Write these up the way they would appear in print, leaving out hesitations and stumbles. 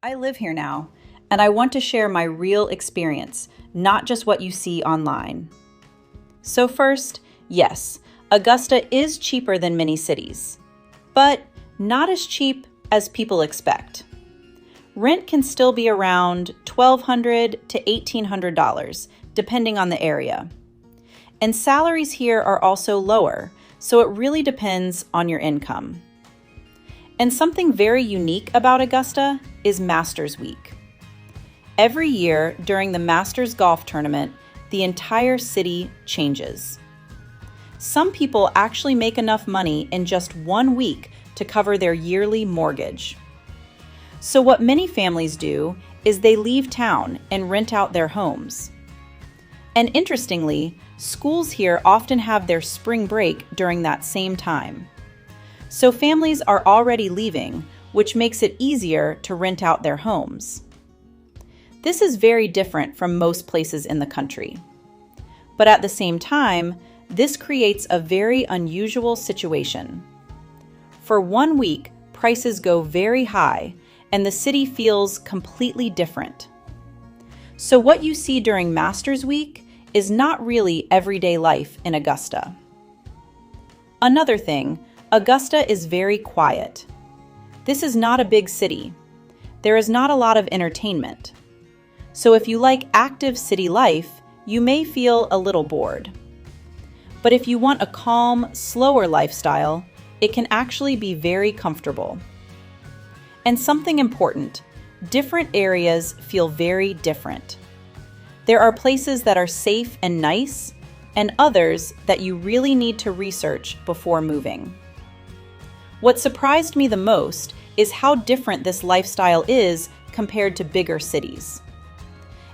I live here now, and I want to share my real experience, not just what you see online. So first, yes, Augusta is cheaper than many cities, but not as cheap as people expect. Rent can still be around $1,200 to $1,800, depending on the area. And salaries here are also lower, so it really depends on your income. And something very unique about Augusta is Masters Week. Every year during the Masters Golf Tournament, the entire city changes. Some people actually make enough money in just 1 week to cover their yearly mortgage. So what many families do is they leave town and rent out their homes. And interestingly, schools here often have their spring break during that same time. So families are already leaving, which makes it easier to rent out their homes. This is very different from most places in the country. But at the same time, this creates a very unusual situation. For 1 week, prices go very high, and the city feels completely different. So what you see during Masters Week is not really everyday life in Augusta. Another thing, Augusta is very quiet. This is not a big city. There is not a lot of entertainment. So if you like active city life, you may feel a little bored. But if you want a calm, slower lifestyle, it can actually be very comfortable. And something important, different areas feel very different. There are places that are safe and nice, and others that you really need to research before moving. What surprised me the most is how different this lifestyle is compared to bigger cities.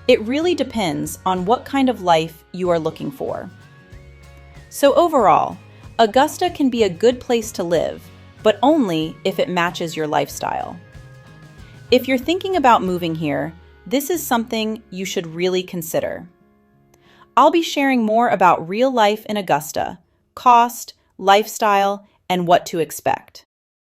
It really depends on what kind of life you are looking for. So overall, Augusta can be a good place to live, but only if it matches your lifestyle. If you're thinking about moving here, this is something you should really consider. I'll be sharing more about real life in Augusta, cost, lifestyle, and what to expect.